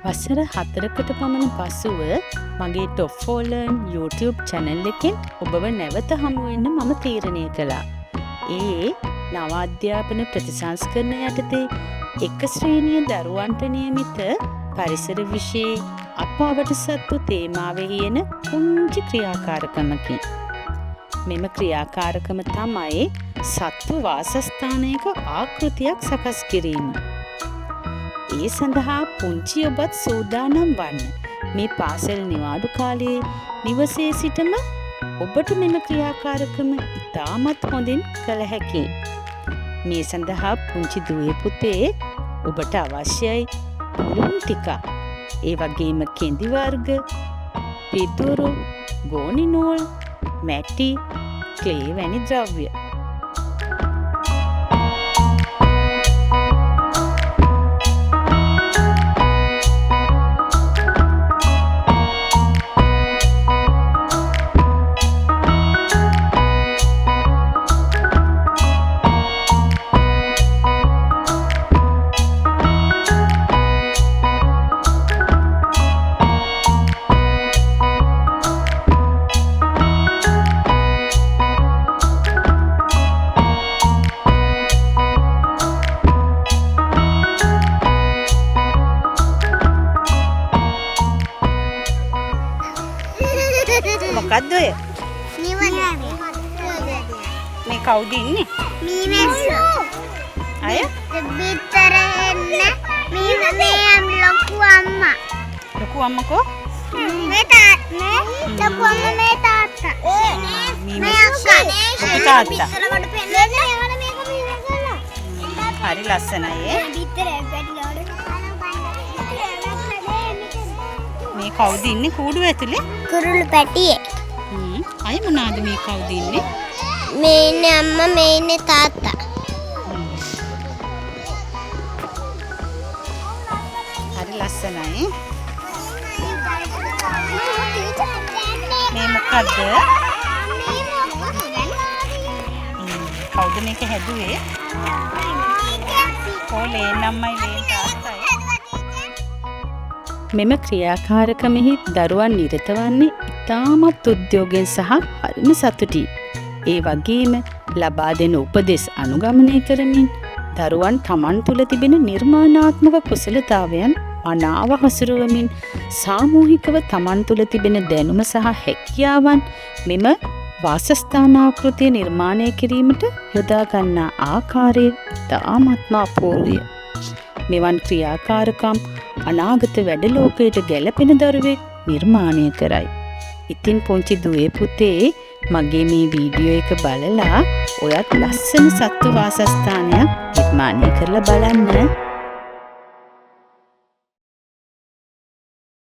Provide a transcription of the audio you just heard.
වසර 4කට පමණ පසුව මගේ ටොෆෝලර්න් YouTube channel එකෙන් ඔබව නැවත හමු වෙන්න මම තීරණය කළා. ඒ නව අධ්‍යාපන ප්‍රතිසංස්කරණ යටතේ එක ශ්‍රේණිය දරුවන්ට නියමිත පරිසර විෂය අපාවට සත්තු තේමාවෙහි එන පුංචි ක්‍රියාකාරකමකින්. මෙම ක්‍රියාකාරකම තමයි සත්තු වාසස්ථානයක ආකෘතියක් සකස් කිරීම. ඒ සඳහා පුංචි ඔබත් සූදානම් වන්න. මේ පාසල් නිවාඩු කාලයේ නිවසේ සිටම ඔබට මෙම ක්‍රියාකාරකම ඉතාමත් හොඳින් කළ හැකියි. මේ සඳහා පුංචි දුවේ පුතේ ඔබට අවශ්‍යයි පුළුන් ටික. ඒ වගේම කෙඳි වර්ග, පිදුරු, ගෝනි නූල්, මැටි, ක්ලේ වැනි ද්‍රව්‍ය. මොකක්ද ඔය? මේ කවුද ඉන්නේ? මීමැස්සෝ. අය? බිත්තර එන්න මේ ලොකු අම්මා. ලොකු අම්මකෝ? මේ තාත්තා. ලොකු අම්මා මේ තාත්තා. මේ අක්කා. තාත්තා. බිත්තර කොට පෙන්නන්න යවන මේක මීමැස්සලා. හරි ලස්සනයි ඒ. බිත්තර පැටිලවල. මේ කවුද ඉන්නේ කූඩුව ඇතුලේ? කුරුළු පැටියේ. අය මොනවාද මේ කවුද ඉන්නේ? මේ ඉන්නේ අම්මා මේ ඉන්නේ තාත්තා. හරි ලස්සනයි. මේ මොකද්ද? කවුද මේක හැදුවේ? කොලේ නම්මයි ලේ තාත්තයි. මෙම ක්‍රියාකාරකමෙහි දරුවන් නිරත වන්නේ ඉතාමත් උද්‍යෝගයෙන් සහ හරිම සතුටින්. ඒ වගේම ලබා දෙන උපදෙස් අනුගමනය කරමින් දරුවන් තමන් තුළ තිබෙන නිර්මාණාත්මක කුසලතාවයන් අනාව හසුරුවමින් සාමූහිකව තමන් තුළ තිබෙන දැනුම සහ හැකියාවන් මෙම වාසස්ථානාකෘතිය නිර්මාණය කිරීමට යොදා ගන්නා ආකාරය ඉතාමත්ම අපූර්වය. මෙවන් ක්‍රියාකාරකම් අනාගත වැඩලෝකයට ගැලපෙන දරුවෙක් නිර්මාණය කරයි. ඉතින් පුංචි දුවේ පුතේ මගේ මේ වීඩියෝ එක බලලා ඔයත් ලස්සන සත්තු වාසස්ථානයක් නිර්මාණය කරලා බලන්න.